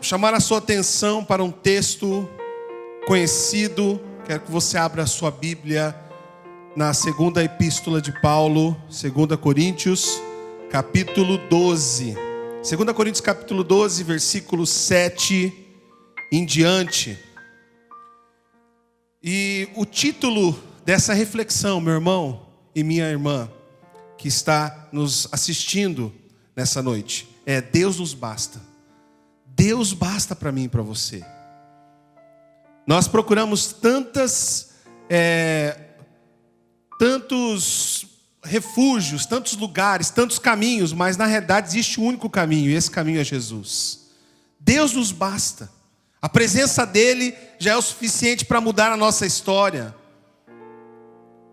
chamar a sua atenção para um texto conhecido. Quero que você abra a sua Bíblia na segunda epístola de Paulo, 2 Coríntios, capítulo 12. 2 Coríntios, capítulo 12, versículo 7 em diante. E o título dessa reflexão, meu irmão e minha irmã, que está nos assistindo nessa noite, é: Deus nos basta. Deus basta para mim e para você. Nós procuramos tantos refúgios, tantos lugares, tantos caminhos, mas na realidade existe um único caminho, e esse caminho é Jesus. Deus nos basta. A presença dele já é o suficiente para mudar a nossa história.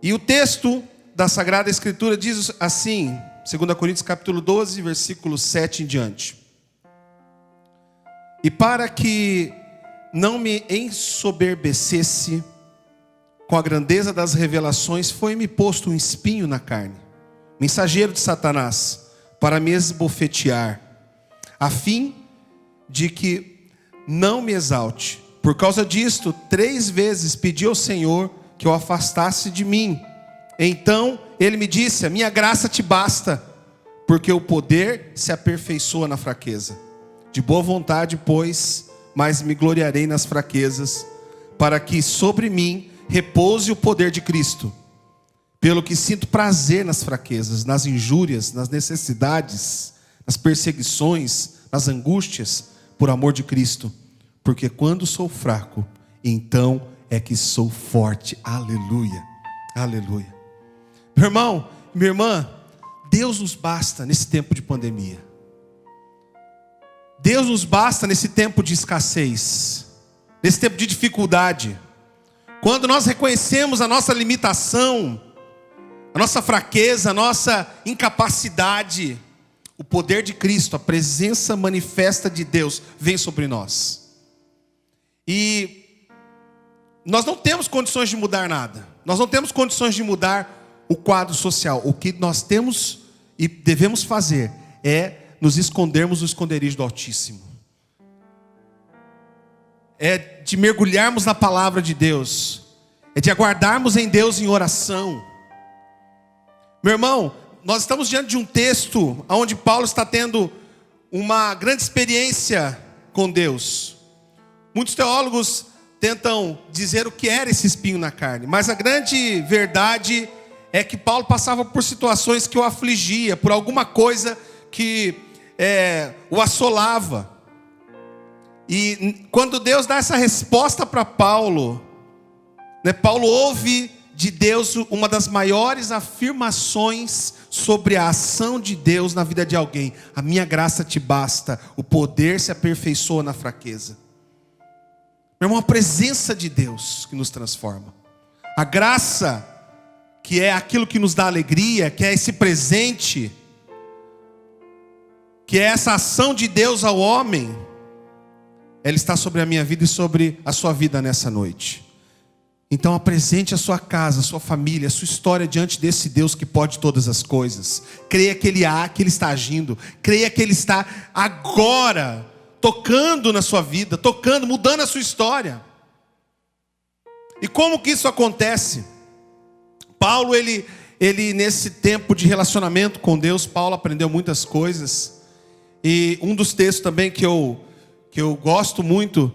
E o texto da Sagrada Escritura diz assim, 2 Coríntios capítulo 12, versículo 7 em diante: E para que não me ensoberbecesse com a grandeza das revelações, foi-me posto um espinho na carne, mensageiro de Satanás, para me esbofetear, a fim de que não me exalte. Por causa disto, 3 vezes pedi ao Senhor que o afastasse de mim. Então ele me disse: a minha graça te basta, porque o poder se aperfeiçoa na fraqueza. De boa vontade, pois, mas me gloriarei nas fraquezas, para que sobre mim repouse o poder de Cristo. Pelo que sinto prazer nas fraquezas, nas injúrias, nas necessidades, nas perseguições, nas angústias, por amor de Cristo. Porque quando sou fraco, então é que sou forte. Aleluia, aleluia. Meu irmão, minha irmã, Deus nos basta nesse tempo de pandemia. Deus nos basta nesse tempo de escassez, nesse tempo de dificuldade. Quando nós reconhecemos a nossa limitação, a nossa fraqueza, a nossa incapacidade, o poder de Cristo, a presença manifesta de Deus vem sobre nós. E nós não temos condições de mudar nada. Nós não temos condições de mudar o quadro social. O que nós temos e devemos fazer é nos escondermos no esconderijo do Altíssimo. É de mergulharmos na palavra de Deus. É de aguardarmos em Deus em oração. Meu irmão, nós estamos diante de um texto onde Paulo está tendo uma grande experiência com Deus. Muitos teólogos tentam dizer o que era esse espinho na carne, mas a grande verdade é que Paulo passava por situações que o afligia, por alguma coisa que o assolava. E quando Deus dá essa resposta para Paulo, Paulo ouve de Deus uma das maiores afirmações sobre a ação de Deus na vida de alguém: a minha graça te basta, o poder se aperfeiçoa na fraqueza. Meu irmão, a presença de Deus que nos transforma, a graça, que é aquilo que nos dá alegria, que é esse presente, que é essa ação de Deus ao homem, ela está sobre a minha vida e sobre a sua vida nessa noite. Então apresente a sua casa, a sua família, a sua história diante desse Deus que pode todas as coisas. Creia que Ele está agindo. Creia que Ele está agora tocando na sua vida, tocando, mudando a sua história. E como que isso acontece? Paulo, ele nesse tempo de relacionamento com Deus, Paulo aprendeu muitas coisas. E um dos textos também que eu gosto muito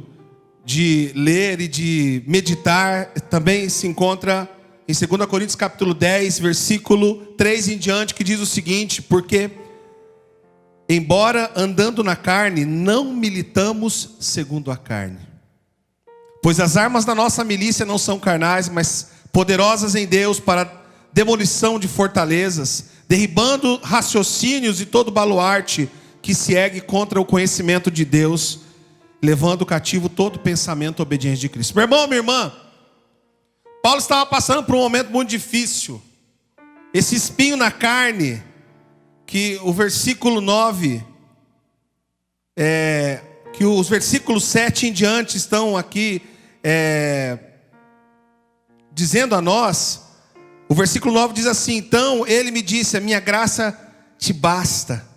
de ler e de meditar, também se encontra em 2 Coríntios capítulo 10, versículo 3 em diante, que diz o seguinte: porque, embora andando na carne, não militamos segundo a carne. Pois as armas da nossa milícia não são carnais, mas poderosas em Deus para demolição de fortalezas, derribando raciocínios e todo baluarte que se ergue contra o conhecimento de Deus, levando cativo todo pensamento obediente de Cristo. Meu irmão, minha irmã, Paulo estava passando por um momento muito difícil. Esse espinho na carne, que o versículo 9, que os versículos 7 em diante estão aqui dizendo a nós. O versículo 9 diz assim: então ele me disse, a minha graça te basta.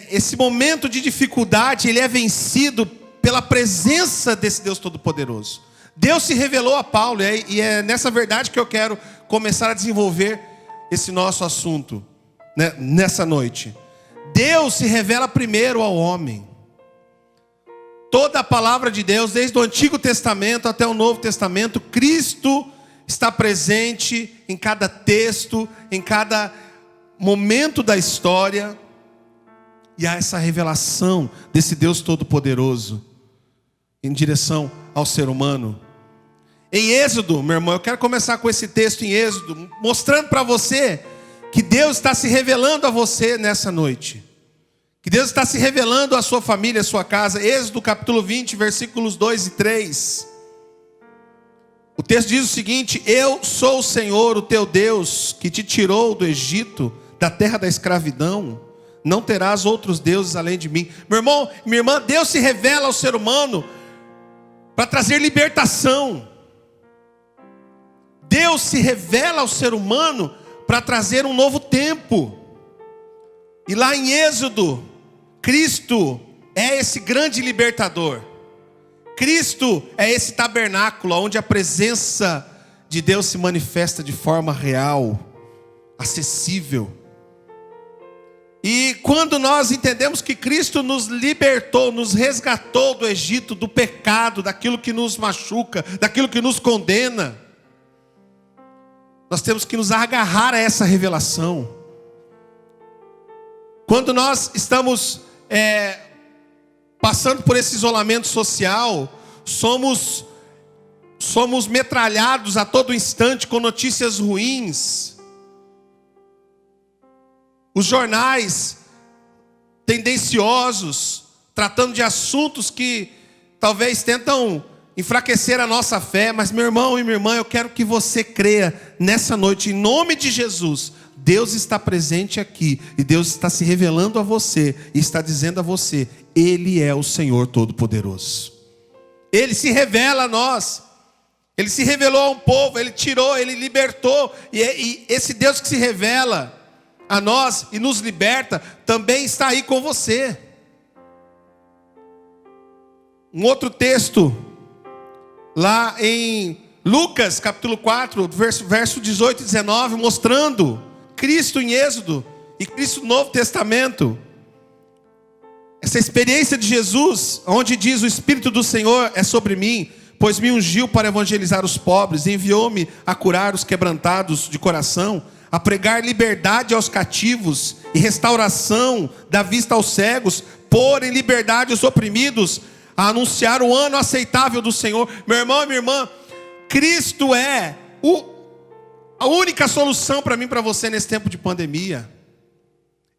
esse momento de dificuldade, ele é vencido pela presença desse Deus Todo-Poderoso. Deus se revelou a Paulo, e é nessa verdade que eu quero começar a desenvolver esse nosso assunto, né, nessa noite. Deus se revela primeiro ao homem. Toda a palavra de Deus, desde o Antigo Testamento até o Novo Testamento, Cristo está presente em cada texto, em cada momento da história. E há essa revelação desse Deus Todo-Poderoso em direção ao ser humano. Em Êxodo, meu irmão, eu quero começar com esse texto em Êxodo, mostrando para você que Deus está se revelando a você nessa noite. Que Deus está se revelando à sua família, à sua casa. Êxodo capítulo 20, versículos 2 e 3. O texto diz o seguinte: eu sou o Senhor, o teu Deus, que te tirou do Egito, da terra da escravidão. Não terás outros deuses além de mim. Meu irmão, minha irmã, Deus se revela ao ser humano para trazer libertação. Deus se revela ao ser humano para trazer um novo tempo. E lá em Êxodo, Cristo é esse grande libertador. Cristo é esse tabernáculo onde a presença de Deus se manifesta de forma real, acessível. E quando nós entendemos que Cristo nos libertou, nos resgatou do Egito, do pecado, daquilo que nos machuca, daquilo que nos condena, nós temos que nos agarrar a essa revelação. Quando nós estamos passando por esse isolamento social, somos metralhados a todo instante com notícias ruins. Os jornais tendenciosos, tratando de assuntos que talvez tentam enfraquecer a nossa fé. Mas meu irmão e minha irmã, eu quero que você creia nessa noite, em nome de Jesus. Deus está presente aqui, e Deus está se revelando a você, e está dizendo a você: Ele é o Senhor Todo-Poderoso. Ele se revela a nós. Ele se revelou a um povo, Ele tirou, Ele libertou. E esse Deus que se revela a nós e nos liberta, também está aí com você. Um outro texto, lá em Lucas capítulo 4, verso 18 e 19, mostrando Cristo em Êxodo e Cristo no Novo Testamento. Essa experiência de Jesus, onde diz: o Espírito do Senhor é sobre mim, pois me ungiu para evangelizar os pobres, enviou-me a curar os quebrantados de coração, a pregar liberdade aos cativos e restauração da vista aos cegos, pôr em liberdade os oprimidos, a anunciar o ano aceitável do Senhor. Meu irmão e minha irmã, Cristo é a única solução para mim e para você nesse tempo de pandemia.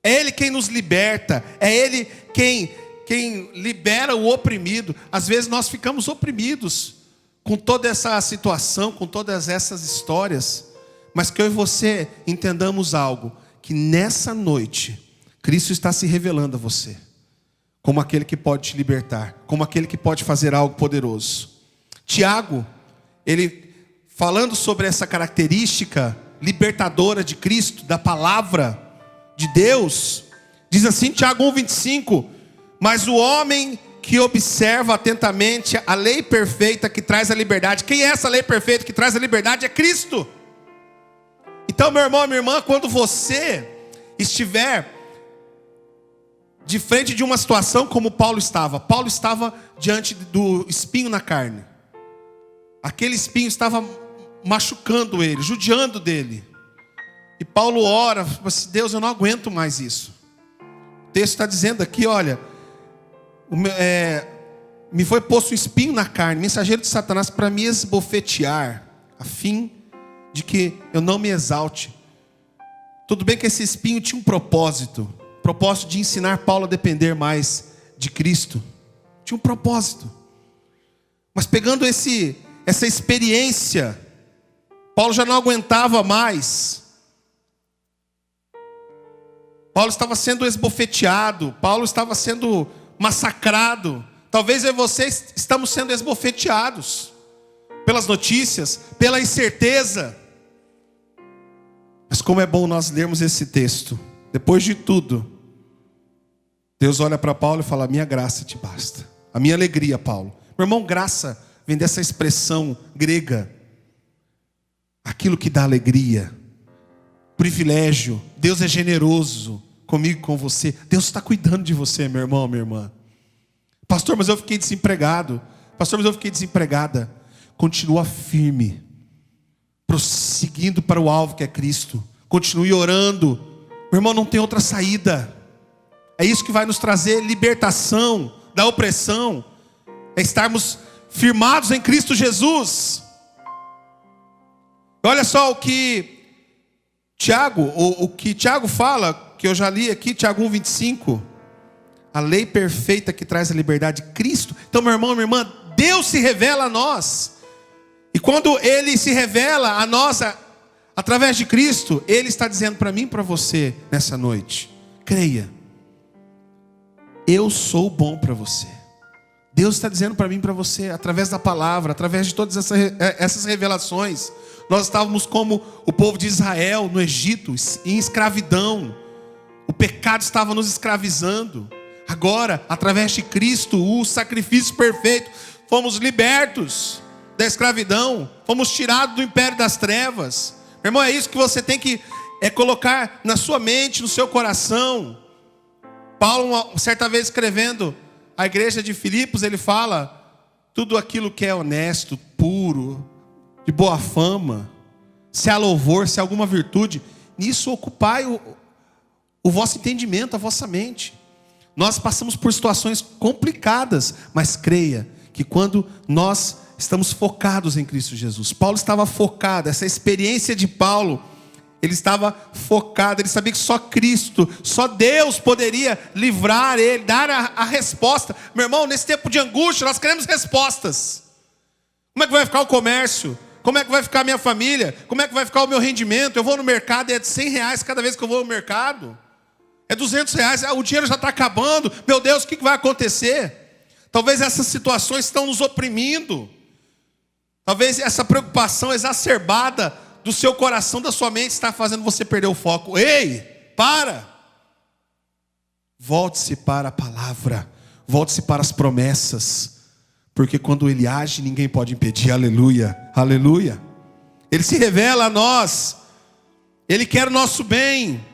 É Ele quem nos liberta, é Ele quem libera o oprimido. Às vezes nós ficamos oprimidos com toda essa situação, com todas essas histórias. Mas que eu e você entendamos algo, que nessa noite, Cristo está se revelando a você, como aquele que pode te libertar, como aquele que pode fazer algo poderoso. Tiago, ele falando sobre essa característica libertadora de Cristo, da palavra de Deus, diz assim, Tiago 1,25, mas o homem que observa atentamente a lei perfeita que traz a liberdade. Quem é essa lei perfeita que traz a liberdade? É Cristo. Então, meu irmão, minha irmã, quando você estiver de frente de uma situação como Paulo estava diante do espinho na carne. Aquele espinho estava machucando ele, judiando dele. E Paulo ora, assim: Deus, eu não aguento mais isso. O texto está dizendo aqui, olha, me foi posto um espinho na carne, mensageiro de Satanás, para me esbofetear, a fim de que eu não me exalte. Tudo bem que esse espinho tinha um propósito de ensinar Paulo a depender mais de Cristo. Tinha um propósito. Mas pegando essa experiência, Paulo já não aguentava mais. Paulo estava sendo esbofeteado, Paulo estava sendo massacrado. Talvez eu e vocês estamos sendo esbofeteados pelas notícias, pela incerteza. Mas como é bom nós lermos esse texto. Depois de tudo, Deus olha para Paulo e fala: a minha graça te basta. A minha alegria, Paulo. Meu irmão, graça vem dessa expressão grega. Aquilo que dá alegria. Privilégio. Deus é generoso comigo, com você. Deus está cuidando de você, meu irmão, minha irmã. Pastor, mas eu fiquei desempregado. Pastor, mas eu fiquei desempregada. Continua firme, prosseguindo para o alvo que é Cristo. Continue orando. Meu irmão, não tem outra saída. É isso que vai nos trazer libertação da opressão. É estarmos firmados em Cristo Jesus. Olha só o que Tiago fala, que eu já li aqui, Tiago 1:25. A lei perfeita que traz a liberdade, Cristo. Então, meu irmão, minha irmã, Deus se revela a nós. E quando Ele se revela a nós, através de Cristo, Ele está dizendo para mim e para você, nessa noite: creia, eu sou bom para você. Deus está dizendo para mim e para você, através da palavra, através de todas essas revelações. Nós estávamos como o povo de Israel no Egito, em escravidão. O pecado estava nos escravizando. Agora, através de Cristo, o sacrifício perfeito, fomos libertos da escravidão. Fomos tirados do império das trevas. Meu irmão, é isso que você tem que colocar na sua mente, no seu coração. Paulo, certa vez escrevendo a igreja de Filipos, ele fala: tudo aquilo que é honesto, puro, de boa fama, se há louvor, se há alguma virtude, nisso ocupai o vosso entendimento, a vossa mente. Nós passamos por situações complicadas, mas creia que quando nós estamos focados em Cristo Jesus. Paulo estava focado, essa experiência de Paulo, ele estava focado, ele sabia que só Cristo, só Deus poderia livrar ele, dar a resposta. Meu irmão, nesse tempo de angústia, nós queremos respostas. Como é que vai ficar o comércio? Como é que vai ficar a minha família? Como é que vai ficar o meu rendimento? Eu vou no mercado e é de R$100 cada vez que eu vou no mercado. É R$200, o dinheiro já está acabando. Meu Deus, o que vai acontecer? Talvez essas situações estão nos oprimindo. Talvez essa preocupação exacerbada do seu coração, da sua mente, está fazendo você perder o foco. Ei, para! Volte-se para a palavra. Volte-se para as promessas. Porque quando Ele age, ninguém pode impedir. Aleluia, aleluia. Ele se revela a nós. Ele quer o nosso bem.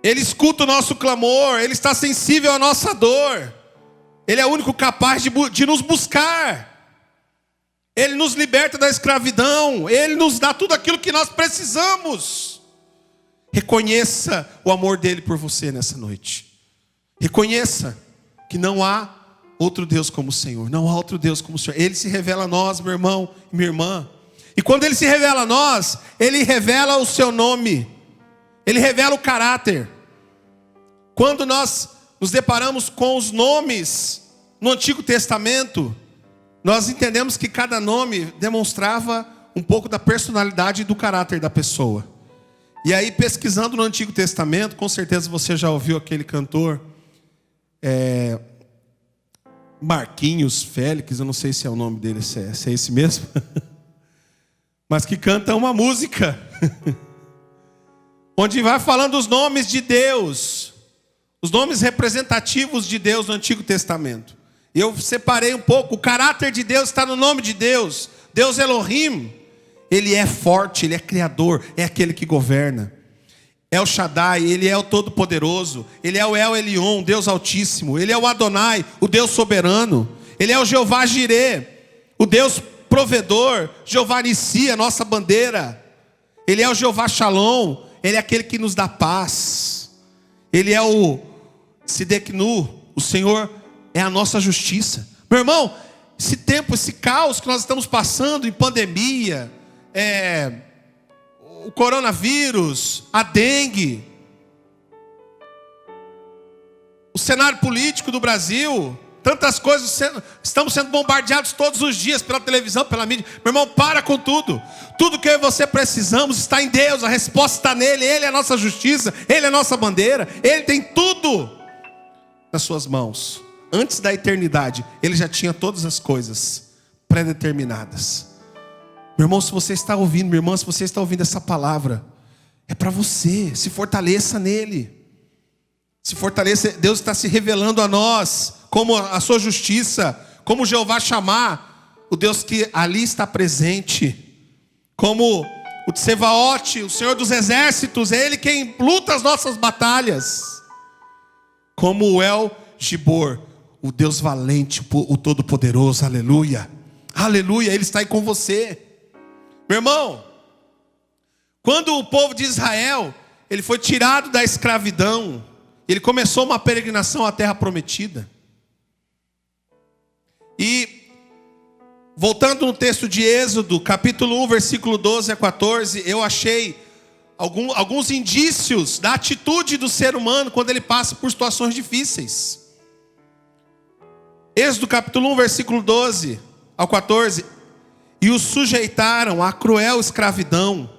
Ele escuta o nosso clamor. Ele está sensível à nossa dor. Ele é o único capaz de nos buscar. Ele nos liberta da escravidão. Ele nos dá tudo aquilo que nós precisamos. Reconheça o amor dele por você nessa noite. Reconheça que não há outro Deus como o Senhor. Não há outro Deus como o Senhor. Ele se revela a nós, meu irmão e minha irmã. E quando Ele se revela a nós, Ele revela o seu nome. Ele revela o caráter. Quando nós nos deparamos com os nomes no Antigo Testamento, nós entendemos que cada nome demonstrava um pouco da personalidade e do caráter da pessoa. E aí, pesquisando no Antigo Testamento, com certeza você já ouviu aquele cantor Marquinhos Félix, eu não sei se é o nome dele, se é esse mesmo, mas que canta uma música onde vai falando os nomes de Deus, os nomes representativos de Deus no Antigo Testamento. E eu separei um pouco. O caráter de Deus está no nome de Deus. Deus Elohim. Ele é forte, Ele é criador, é aquele que governa. El Shaddai, Ele é o Todo-Poderoso. Ele é o El Elyon, Deus Altíssimo. Ele é o Adonai, o Deus Soberano. Ele é o Jeová Jireh, o Deus Provedor. Jeová Nissi, a nossa bandeira. Ele é o Jeová Shalom. Ele é aquele que nos dá paz. Ele é o Sideknu, o Senhor é a nossa justiça. Meu irmão, esse tempo, esse caos que nós estamos passando em pandemia, o coronavírus, a dengue, o cenário político do Brasil, tantas coisas estamos sendo bombardeados todos os dias pela televisão, pela mídia. Meu irmão, para com tudo. Tudo que eu e você precisamos está em Deus, a resposta está nele. Ele é a nossa justiça, Ele é a nossa bandeira. Ele tem tudo nas suas mãos. Antes da eternidade, Ele já tinha todas as coisas pré-determinadas. Meu irmão, se você está ouvindo, minha irmã, se você está ouvindo essa palavra, é para você, se fortaleça nele. se fortaleça. Deus está se revelando a nós como a sua justiça, como Jeová Chamar, o Deus que ali está presente, como o Tsevaote, o Senhor dos Exércitos, é Ele quem luta as nossas batalhas, como o El Gibor, o Deus valente, o Todo-Poderoso, aleluia, aleluia, Ele está aí com você. Meu irmão, quando o povo de Israel, ele foi tirado da escravidão, ele começou uma peregrinação à terra prometida. E, voltando no texto de Êxodo, capítulo 1, versículo 12 a 14, eu achei alguns indícios da atitude do ser humano quando ele passa por situações difíceis. Êxodo capítulo 1, versículo 12 ao 14. E os sujeitaram à cruel escravidão,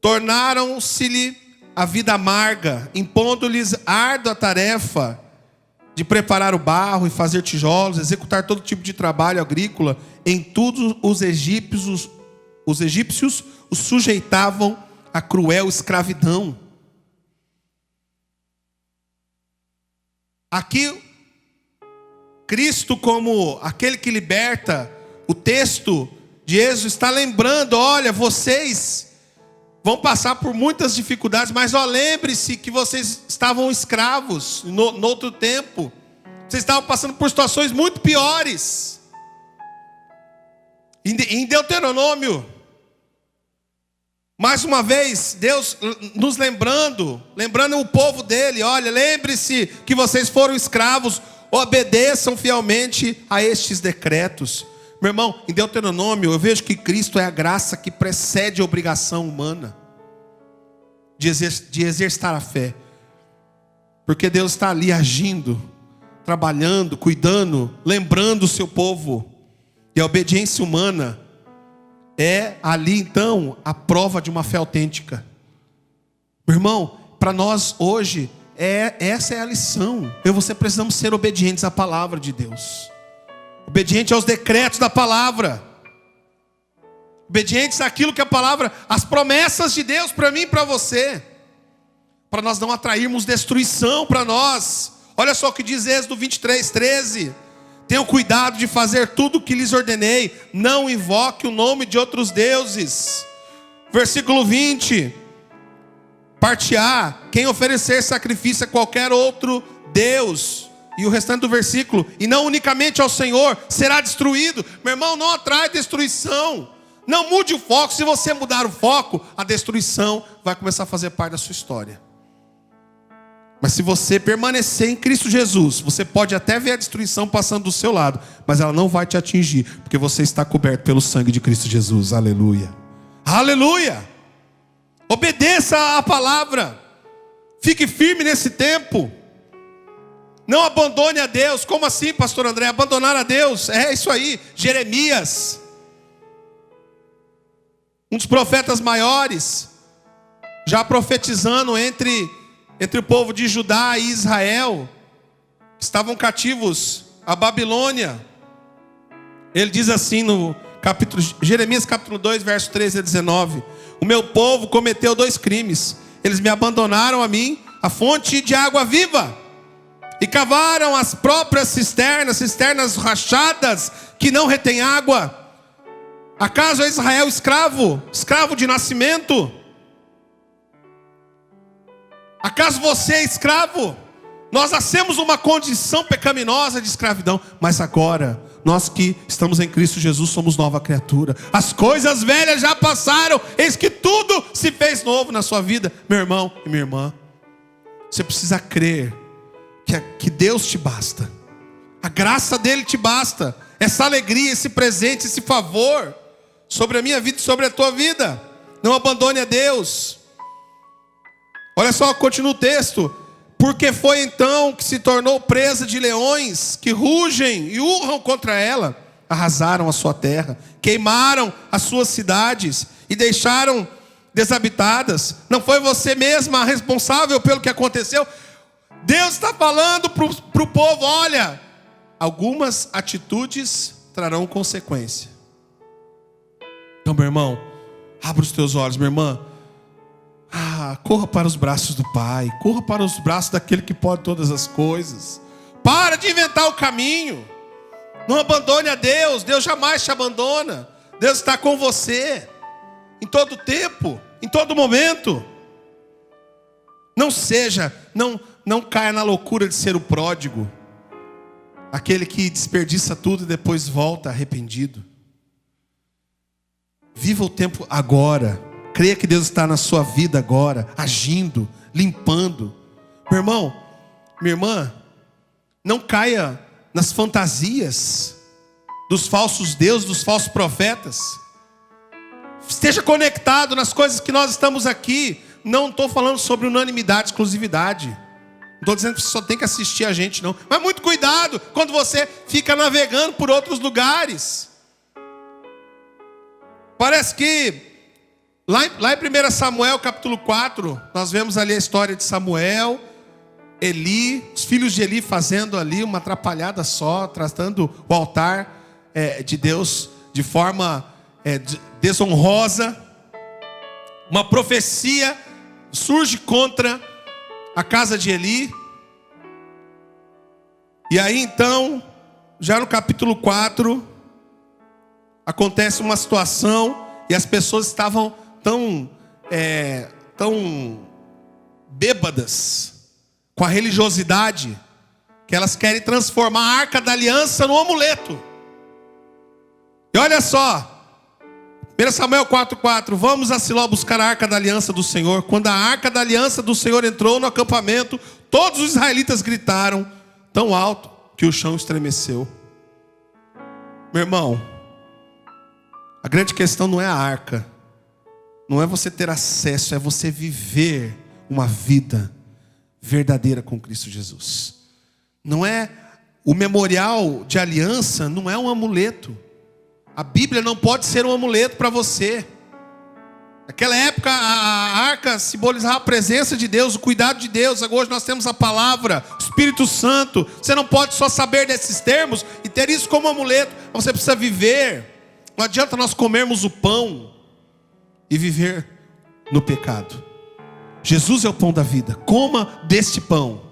tornaram-se-lhe a vida amarga, impondo-lhes árdua tarefa de preparar o barro e fazer tijolos, executar todo tipo de trabalho agrícola. Em tudo os egípcios os sujeitavam à cruel escravidão. Aqui, Cristo como aquele que liberta, o texto de Êxodo está lembrando, olha, vocês vão passar por muitas dificuldades, mas lembre-se que vocês estavam escravos no outro tempo. Vocês estavam passando por situações muito piores. Em Deuteronômio, mais uma vez, Deus nos lembrando o povo dele, olha, lembre-se que vocês foram escravos, obedeçam fielmente a estes decretos. Meu irmão, em Deuteronômio eu vejo que Cristo é a graça que precede a obrigação humana de exercitar a fé. Porque Deus está ali agindo, trabalhando, cuidando, lembrando o seu povo. E a obediência humana é ali então a prova de uma fé autêntica. Meu irmão, para nós hoje, essa é a lição. Eu e você precisamos ser obedientes à palavra de Deus, obedientes aos decretos da palavra, obedientes àquilo que a palavra, as promessas de Deus para mim e para você, para nós não atrairmos destruição para nós. Olha só o que diz Êxodo 23, 13. Tenham cuidado de fazer tudo o que lhes ordenei, não invoque o nome de outros deuses. Versículo 20, parte A, quem oferecer sacrifício a qualquer outro Deus, e o restante do versículo, e não unicamente ao Senhor, será destruído. Meu irmão, não atrai destruição. Não mude o foco. Se você mudar o foco, a destruição vai começar a fazer parte da sua história. Mas se você permanecer em Cristo Jesus, você pode até ver a destruição passando do seu lado, mas ela não vai te atingir, porque você está coberto pelo sangue de Cristo Jesus. Aleluia, aleluia. Obedeça a palavra, fique firme nesse tempo. Não abandone a Deus. Como assim, pastor André? Abandonar a Deus? É isso aí. Jeremias, um dos profetas maiores, já profetizando entre o povo de Judá e Israel, que estavam cativos à Babilônia. Ele diz assim no Jeremias capítulo 2, verso 13 a 19. O meu povo cometeu 2 crimes. Eles me abandonaram a mim, a fonte de água viva, e cavaram as próprias cisternas rachadas, que não retêm água. Acaso é Israel escravo de nascimento? Acaso você é escravo? Nós nascemos uma condição pecaminosa de escravidão, mas agora, nós que estamos em Cristo Jesus, somos nova criatura. As coisas velhas já passaram, eis que tudo se fez novo na sua vida. Meu irmão e minha irmã, você precisa crer que Deus te basta, a graça dele te basta, essa alegria, esse presente, esse favor sobre a minha vida e sobre a tua vida. Não abandone a Deus. Olha só, continua o texto. Porque foi então que se tornou presa de leões, que rugem e urram contra ela. Arrasaram a sua terra, queimaram as suas cidades e deixaram desabitadas. Não foi você mesma responsável pelo que aconteceu? Deus está falando para o povo, olha, algumas atitudes trarão consequência. Então, meu irmão, abra os teus olhos, minha irmã, Corra para os braços do Pai. Corra para os braços daquele que pode todas as coisas. Para de inventar o caminho. Não abandone a Deus. Deus jamais te abandona. Deus está com você. Em todo tempo. Em todo momento. Não caia na loucura de ser o pródigo. Aquele que desperdiça tudo e depois volta arrependido. Viva o tempo agora. Creia que Deus está na sua vida agora, agindo, limpando. Meu irmão, minha irmã, não caia nas fantasias dos falsos deuses, dos falsos profetas. Esteja conectado nas coisas que nós estamos aqui. Não estou falando sobre unanimidade, exclusividade. Não estou dizendo que você só tem que assistir a gente, não. Mas muito cuidado quando você fica navegando por outros lugares. Parece que lá em 1 Samuel capítulo 4, nós vemos ali a história de Samuel, Eli, os filhos de Eli fazendo ali uma atrapalhada só, tratando o altar de Deus de forma desonrosa. Uma profecia surge contra a casa de Eli. E aí então, já no capítulo 4, acontece uma situação e as pessoas estavam tão bêbadas com a religiosidade que elas querem transformar a Arca da Aliança no amuleto. E olha só, 1 Samuel 4,4: vamos a Siló buscar a Arca da Aliança do Senhor. Quando a Arca da Aliança do Senhor entrou no acampamento, todos os israelitas gritaram tão alto que o chão estremeceu. Meu irmão, a grande questão não é a arca, não é você ter acesso, é você viver uma vida verdadeira com Cristo Jesus. Não é o memorial de aliança, não é um amuleto. A Bíblia não pode ser um amuleto para você. Naquela época a arca simbolizava a presença de Deus, o cuidado de Deus. Hoje nós temos a palavra, o Espírito Santo. Você não pode só saber desses termos e ter isso como amuleto. Você precisa viver. Não adianta nós comermos o pão e viver no pecado. Jesus é o pão da vida. Coma deste pão.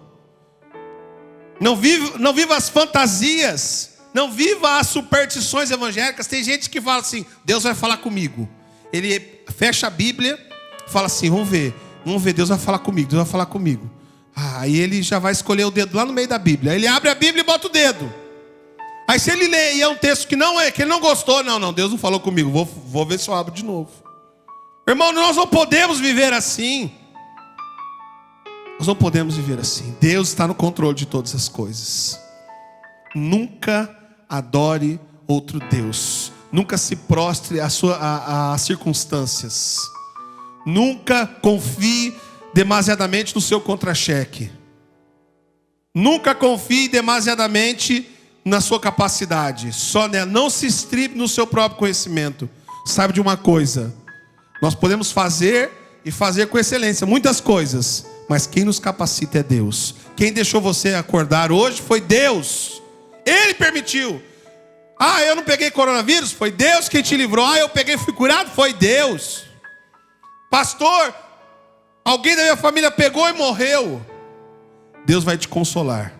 Não viva as fantasias. Não viva as superstições evangélicas. Tem gente que fala assim: Deus vai falar comigo. Ele fecha a Bíblia, fala assim: vamos ver, Deus vai falar comigo, Deus vai falar comigo. Aí ele já vai escolher o dedo lá no meio da Bíblia. Ele abre a Bíblia e bota o dedo. Aí se ele lê e é um texto que ele não gostou, não, Deus não falou comigo, vou ver se eu abro de novo. Irmão, nós não podemos viver assim. Nós não podemos viver assim. Deus está no controle de todas as coisas. Nunca adore outro Deus. Nunca se prostre às circunstâncias. Nunca confie demasiadamente no seu contra-cheque. Nunca confie demasiadamente na sua capacidade. Só nela. Não se estribe no seu próprio conhecimento. Sabe de uma coisa: nós podemos fazer e fazer com excelência muitas coisas, mas quem nos capacita é Deus. Quem deixou você acordar hoje foi Deus. Ele permitiu. Eu não peguei coronavírus, foi Deus quem te livrou. Eu peguei e fui curado, foi Deus. Pastor, alguém da minha família pegou e morreu. Deus vai te consolar.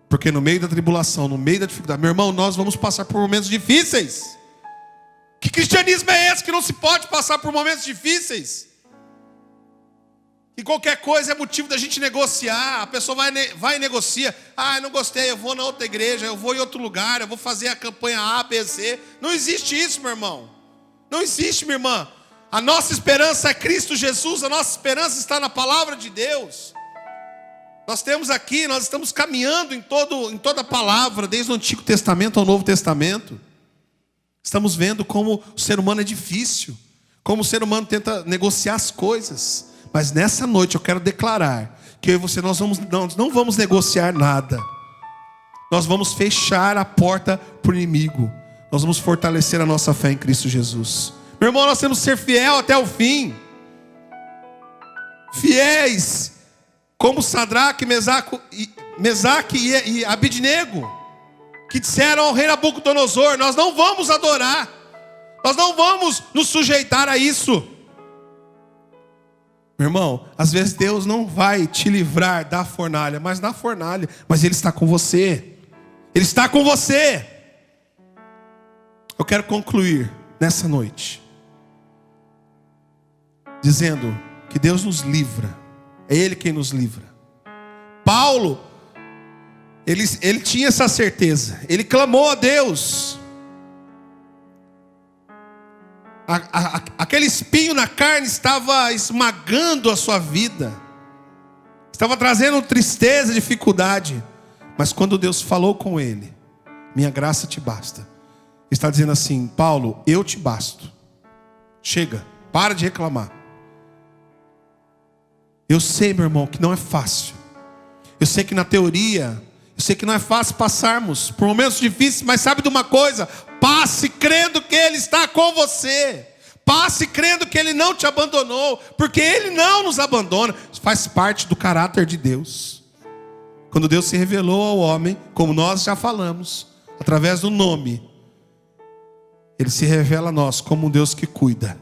Porque no meio da tribulação, no meio da dificuldade, meu irmão, nós vamos passar por momentos difíceis. Que cristianismo é esse que não se pode passar por momentos difíceis? E qualquer coisa é motivo da gente negociar. A pessoa vai e negocia. Eu não gostei, eu vou na outra igreja, eu vou em outro lugar, eu vou fazer a campanha A, B, C. Não existe isso, meu irmão. Não existe, minha irmã. A nossa esperança é Cristo Jesus. A nossa esperança está na palavra de Deus. Nós estamos caminhando em toda a palavra, desde o Antigo Testamento ao Novo Testamento. Estamos vendo como o ser humano é difícil, como o ser humano tenta negociar as coisas. Mas nessa noite eu quero declarar que eu e você nós não vamos negociar nada. Nós vamos fechar a porta para o inimigo. Nós vamos fortalecer a nossa fé em Cristo Jesus. Meu irmão, nós temos que ser fiel até o fim. Fiéis como Sadraque, Mesaque e Abidnego, que disseram ao rei Nabucodonosor: nós não vamos adorar, nós não vamos nos sujeitar a isso. Meu irmão, às vezes Deus não vai te livrar da fornalha, mas na fornalha, mas Ele está com você. Ele está com você. Eu quero concluir nessa noite dizendo que Deus nos livra. É Ele quem nos livra. Paulo, ele tinha essa certeza. Ele clamou a Deus. Aquele espinho na carne estava esmagando a sua vida. Estava trazendo tristeza, dificuldade. Mas quando Deus falou com ele, minha graça te basta. Está dizendo assim: Paulo, eu te basto. Chega, para de reclamar. Eu sei, meu irmão, que não é fácil. Eu sei que na teoria, eu sei que não é fácil passarmos por momentos difíceis, mas sabe de uma coisa? Passe crendo que Ele está com você. Passe crendo que Ele não te abandonou, porque Ele não nos abandona. Isso faz parte do caráter de Deus. Quando Deus se revelou ao homem, como nós já falamos, através do nome, Ele se revela a nós como um Deus que cuida,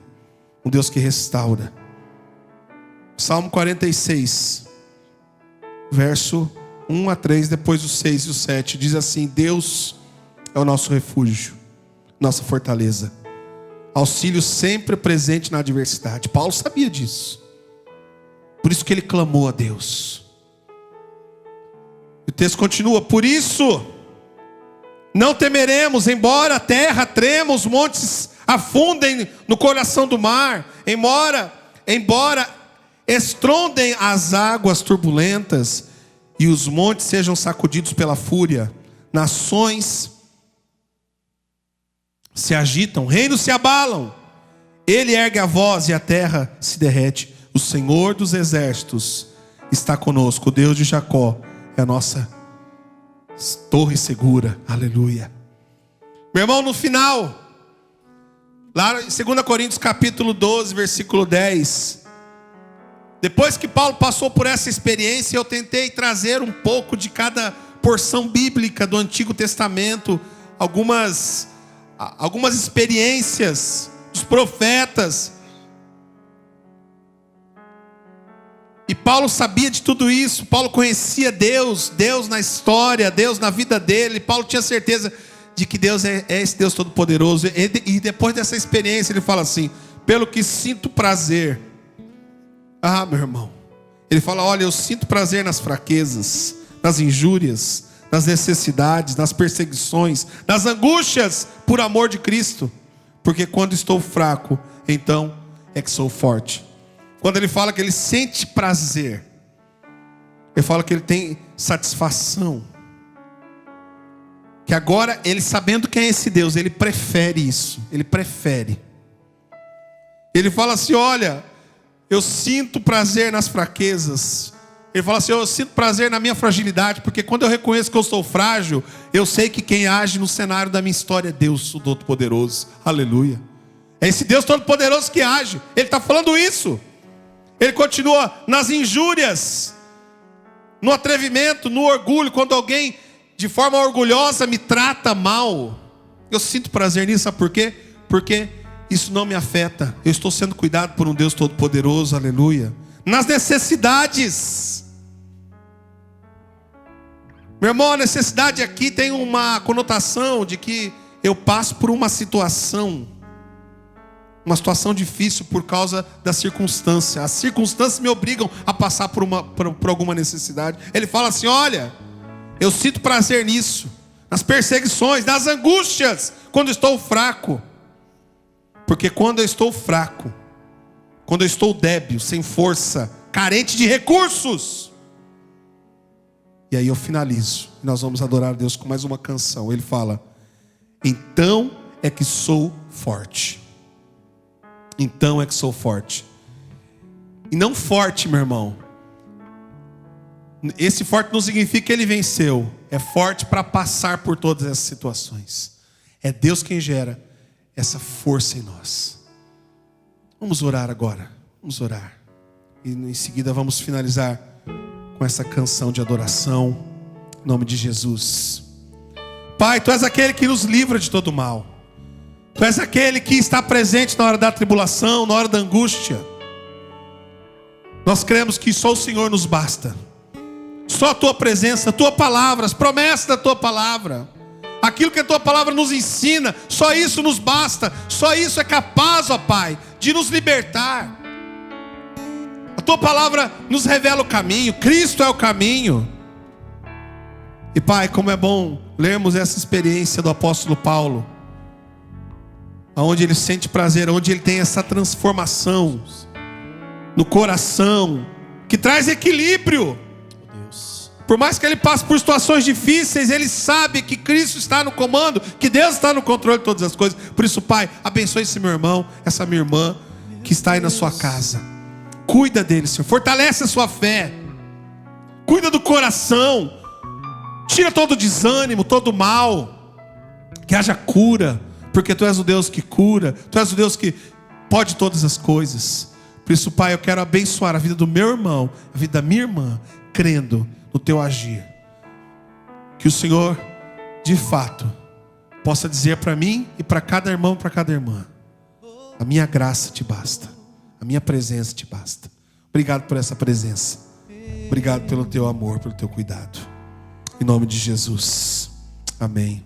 um Deus que restaura. Salmo 46, verso 1 a 3, depois o 6 e o 7, diz assim: Deus é o nosso refúgio, nossa fortaleza, auxílio sempre presente na adversidade. Paulo sabia disso, por isso que ele clamou a Deus. O texto continua: por isso não temeremos, embora a terra trema, os montes afundem no coração do mar, embora estrondem as águas turbulentas e os montes sejam sacudidos pela fúria, nações se agitam, reinos se abalam. Ele ergue a voz e a terra se derrete. O Senhor dos exércitos está conosco. O Deus de Jacó é a nossa torre segura. Aleluia. Meu irmão, no final, lá em 2 Coríntios capítulo 12, versículo 10, depois que Paulo passou por essa experiência, eu tentei trazer um pouco de cada porção bíblica do Antigo Testamento, algumas experiências dos profetas. E Paulo sabia de tudo isso. Paulo conhecia Deus, Deus na história, Deus na vida dele. Paulo tinha certeza de que Deus é esse Deus todo-poderoso. E depois dessa experiência ele fala assim: pelo que sinto prazer. Ah, meu irmão, ele fala: olha, eu sinto prazer nas fraquezas, nas injúrias, nas necessidades, nas perseguições, nas angústias, por amor de Cristo. Porque quando estou fraco, então é que sou forte. Quando ele fala que ele sente prazer, ele fala que ele tem satisfação. Que agora, ele sabendo quem é esse Deus, ele prefere isso. Ele prefere. Ele fala assim: olha, eu sinto prazer nas fraquezas. Ele fala assim: eu sinto prazer na minha fragilidade, porque quando eu reconheço que eu sou frágil, eu sei que quem age no cenário da minha história é Deus, o Todo-Poderoso. Aleluia. É esse Deus Todo-Poderoso que age. Ele está falando isso. Ele continua: nas injúrias, no atrevimento, no orgulho, quando alguém de forma orgulhosa me trata mal, eu sinto prazer nisso. Sabe por quê? Porque isso não me afeta. Eu estou sendo cuidado por um Deus Todo-Poderoso. Aleluia. Nas necessidades, meu irmão, a necessidade aqui tem uma conotação de que eu passo por uma situação difícil por causa da circunstância. As circunstâncias me obrigam a passar por alguma necessidade. Ele fala assim: olha, eu sinto prazer nisso, nas perseguições, nas angústias, quando estou fraco. Porque quando eu estou fraco, quando eu estou débil, sem força, carente de recursos, e aí eu finalizo. Nós vamos adorar a Deus com mais uma canção. Ele fala: então é que sou forte. Então é que sou forte. E não forte, meu irmão, esse forte não significa que ele venceu. É forte para passar por todas essas situações. É Deus quem gera essa força em nós. Vamos orar agora. Vamos orar. E em seguida vamos finalizar com essa canção de adoração, em nome de Jesus. Pai, Tu és aquele que nos livra de todo mal. Tu és aquele que está presente na hora da tribulação, na hora da angústia. Nós cremos que só o Senhor nos basta. Só a tua presença, a tua palavra, as promessas da tua palavra, aquilo que a tua palavra nos ensina, só isso nos basta. Só isso é capaz, ó Pai, de nos libertar. A tua palavra nos revela o caminho. Cristo é o caminho. E Pai, como é bom lermos essa experiência do apóstolo Paulo, onde ele sente prazer, onde ele tem essa transformação no coração, que traz equilíbrio. Por mais que ele passe por situações difíceis, ele sabe que Cristo está no comando, que Deus está no controle de todas as coisas. Por isso, Pai, abençoe esse meu irmão, essa minha irmã que está aí na sua casa. Cuida dele, Senhor, fortalece a sua fé, cuida do coração, tira todo o desânimo, todo o mal, que haja cura, porque Tu és o Deus que cura, Tu és o Deus que pode todas as coisas. Por isso, Pai, eu quero abençoar a vida do meu irmão, a vida da minha irmã, crendo no Teu agir. Que o Senhor, de fato, possa dizer para mim e para cada irmão, para cada irmã: a minha graça Te basta, a minha presença Te basta. Obrigado por essa presença. Obrigado pelo Teu amor, pelo Teu cuidado. Em nome de Jesus. Amém.